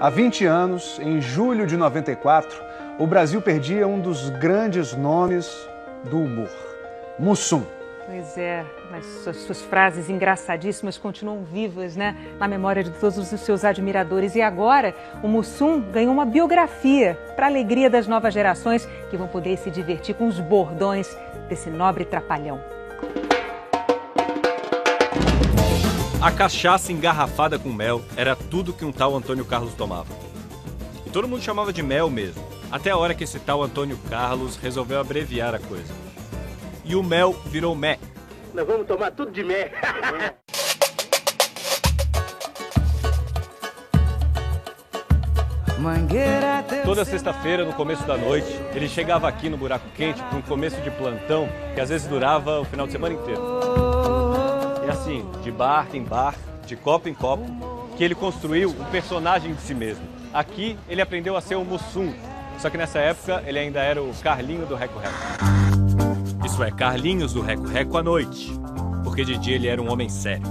Há 20 anos, em julho de 94, o Brasil perdia um dos grandes nomes do humor, Mussum. Pois é, mas suas frases engraçadíssimas continuam vivas, né, na memória de todos os seus admiradores. E agora, o Mussum ganhou uma biografia para a alegria das novas gerações que vão poder se divertir com os bordões desse nobre trapalhão. A cachaça engarrafada com mel era tudo que um tal Antônio Carlos tomava. E todo mundo chamava de mel mesmo, até a hora que esse tal Antônio Carlos resolveu abreviar a coisa. E o mel virou mé. Nós vamos tomar tudo de mé. Toda sexta-feira, no começo da noite, ele chegava aqui no Buraco Quente para um começo de plantão que às vezes durava o final de semana inteiro. E assim, de bar em bar, de copo em copo, que ele construiu um personagem de si mesmo. Aqui, ele aprendeu a ser o Mussum, só que nessa época ele ainda era o Carlinho do Reco Reco. Isso é, Carlinhos do Reco Reco à noite, porque de dia ele era um homem sério.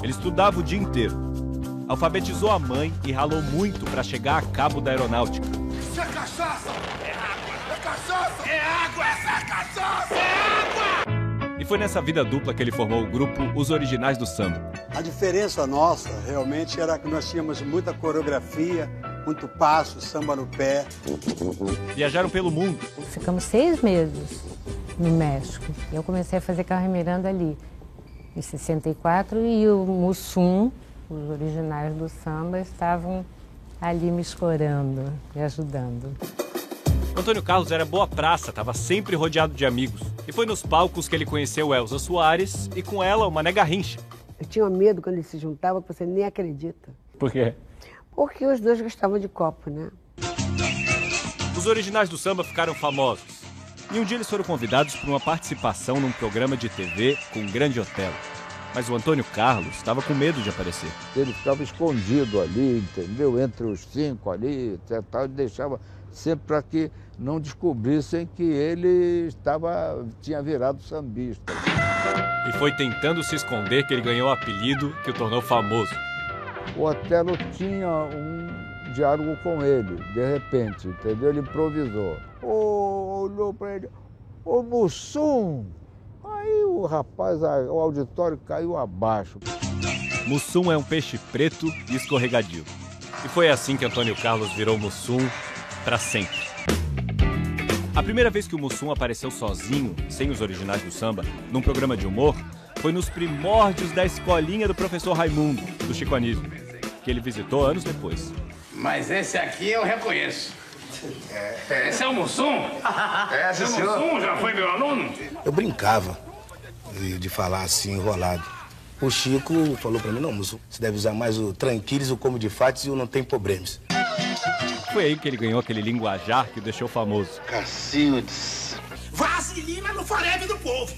Ele estudava o dia inteiro, alfabetizou a mãe e ralou muito para chegar a cabo da aeronáutica. Isso é cachaça! É água! É cachaça! É água! É cachaça! É água! E foi nessa vida dupla que ele formou o grupo Os Originais do Samba. A diferença nossa, realmente, era que nós tínhamos muita coreografia, muito passo, samba no pé. Viajaram pelo mundo. Ficamos 6 meses no México. Eu comecei a fazer Carmen Miranda ali, em 64, e o Mussum, os Originais do Samba, estavam ali me escorando, me ajudando. Antônio Carlos era boa praça, estava sempre rodeado de amigos. E foi nos palcos que ele conheceu Elza Soares e com ela o Mané Garrincha. Eu tinha medo quando eles se juntavam, que você nem acredita. Por quê? Porque os dois gostavam de copo, né? Os Originais do Samba ficaram famosos. E um dia eles foram convidados para uma participação num programa de TV com um grande hotel. Mas o Antônio Carlos estava com medo de aparecer. Ele ficava escondido ali, entendeu? Entre os 5 ali, e deixava sempre para que não descobrissem que ele tinha virado sambista. E foi tentando se esconder que ele ganhou o apelido que o tornou famoso. O Otelo tinha um diálogo com ele, de repente, entendeu? Ele improvisou. Olhou para ele, ô Mussum! Aí o rapaz, o auditório caiu abaixo. Mussum é um peixe preto e escorregadio. E foi assim que Antônio Carlos virou Mussum para sempre. A primeira vez que o Mussum apareceu sozinho, sem os Originais do Samba, num programa de humor, foi nos primórdios da escolinha do professor Raimundo, do Chico Anísio, que ele visitou anos depois. Mas esse aqui eu reconheço. Esse é o Mussum? Esse senhor? O Mussum já foi meu aluno? Eu brincava de falar assim, enrolado. O Chico falou pra mim, não, Mussum, você deve usar mais o tranquilis, o como de fatos e o não tem problemas. Foi aí que ele ganhou aquele linguajar que o deixou famoso. Cacildes. Vaselina no farebe do povo.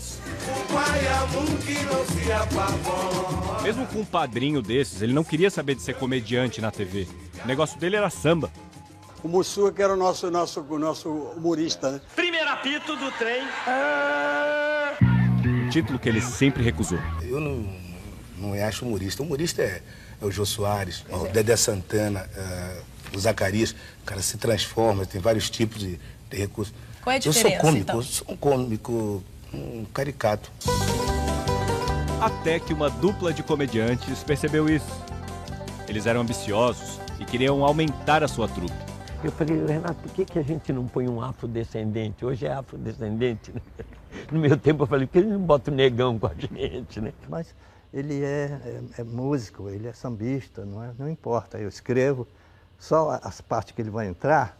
Mesmo com um padrinho desses, ele não queria saber de ser comediante na TV. O negócio dele era samba. O Mussum, que era o nosso humorista, né? Primeiro apito do trem. Um título que ele sempre recusou. Eu não acho humorista. Humorista é o Jô Soares, o Dedé Santana, o Zacarias. O cara se transforma, tem vários tipos de recursos. Qual é a diferença, eu sou cômico, então? Eu sou um cômico, um caricato. Até que uma dupla de comediantes percebeu isso. Eles eram ambiciosos e queriam aumentar a sua trupe. Eu falei, Renato, por que a gente não põe um afrodescendente? Hoje é afrodescendente, né? No meu tempo eu falei, por que ele não bota o negão com a gente, né? Mas ele é músico, ele é sambista, não importa. Eu escrevo só as partes que ele vai entrar,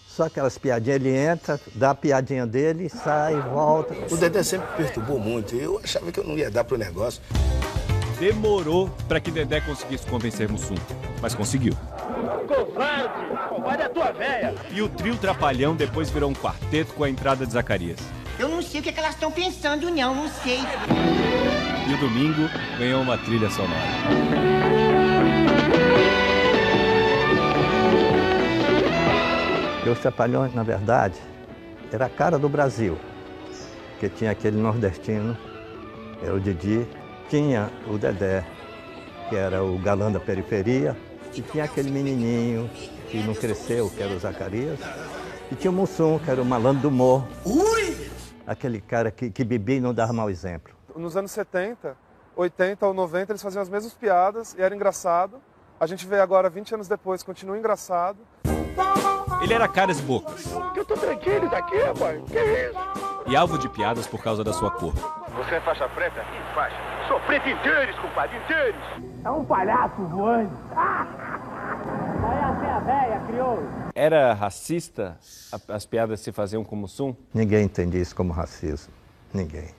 só aquelas piadinhas, ele entra, dá a piadinha dele, sai, volta. O Dedé sempre perturbou muito, eu achava que eu não ia dar pro negócio. Demorou para que Dedé conseguisse convencer Mussum, mas conseguiu. Covarde é a tua véia. E o trio Trapalhão depois virou um quarteto com a entrada de Zacarias. Eu não sei o que elas estão pensando, não sei. E o Domingo ganhou uma trilha sonora. Os Trapalhões, na verdade, era a cara do Brasil, porque tinha aquele nordestino, era o Didi, tinha o Dedé, que era o galã da periferia, E tinha aquele menininho que não cresceu, que era o Zacarias. E tinha o Mussum, que era o malandro do humor. Aquele cara que bebia e não dava mau exemplo. Nos anos 70, 80 ou 90, eles faziam as mesmas piadas e era engraçado. A gente vê agora, 20 anos depois, continua engraçado. Ele era caras e bocas. Eu tô tranquilo daqui, rapaz. Que isso? E alvo de piadas por causa da sua cor. Você é faixa preta? Que faixa? Sou preto inteiros, compadre, inteiros. É um palhaço voando. Aí a véia criou. Era racista as piadas que se faziam com o Mussum? Ninguém entendia isso como racismo. Ninguém.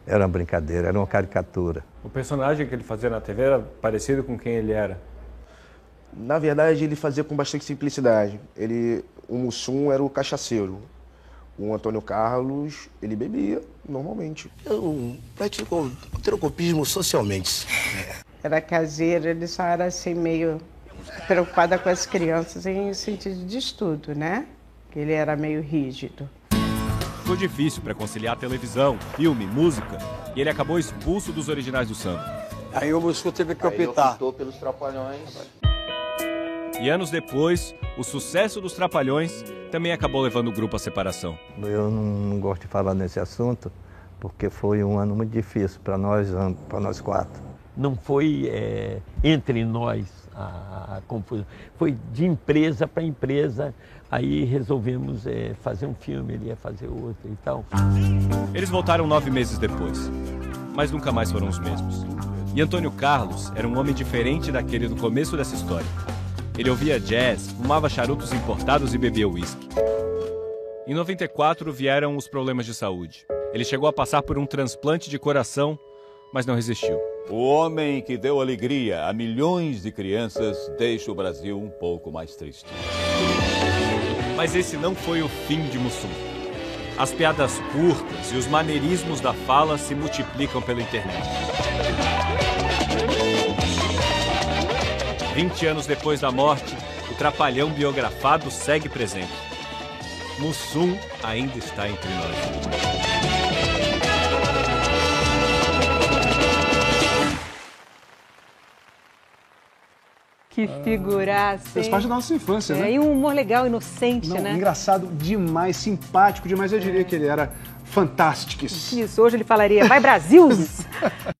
Era uma brincadeira, era uma caricatura. O personagem que ele fazia na TV era parecido com quem ele era? Na verdade, ele fazia com bastante simplicidade. O Mussum era o cachaceiro. O Antônio Carlos, ele bebia normalmente. Eu pratico o trocopismo socialmente. Era caseiro, ele só era assim meio preocupada com as crianças em sentido de estudo, né? Que ele era meio rígido. Ficou difícil para conciliar televisão, filme, música, e ele acabou expulso dos originais do samba. Aí o Mussum teve que optar. Ele optou pelos Trapalhões. E anos depois, o sucesso dos Trapalhões também acabou levando o grupo à separação. Eu não gosto de falar nesse assunto, porque foi um ano muito difícil para nós quatro. Não foi entre nós a confusão, foi de empresa para empresa. Aí resolvemos fazer um filme, ele ia fazer outro e tal. Eles voltaram 9 meses depois, mas nunca mais foram os mesmos. E Antônio Carlos era um homem diferente daquele do começo dessa história. Ele ouvia jazz, fumava charutos importados e bebia uísque. Em 94 vieram os problemas de saúde. Ele chegou a passar por um transplante de coração, mas não resistiu. O homem que deu alegria a milhões de crianças deixa o Brasil um pouco mais triste. Mas esse não foi o fim de Mussum. As piadas curtas e os maneirismos da fala se multiplicam pela internet. 20 anos depois da morte, o Trapalhão biografado segue presente. Mussum ainda está entre nós. Que figuraça, Fez parte da nossa infância, né? E um humor legal, inocente, né? Engraçado demais, simpático demais. Eu diria que ele era fantástico. Isso, hoje ele falaria, vai Brasil!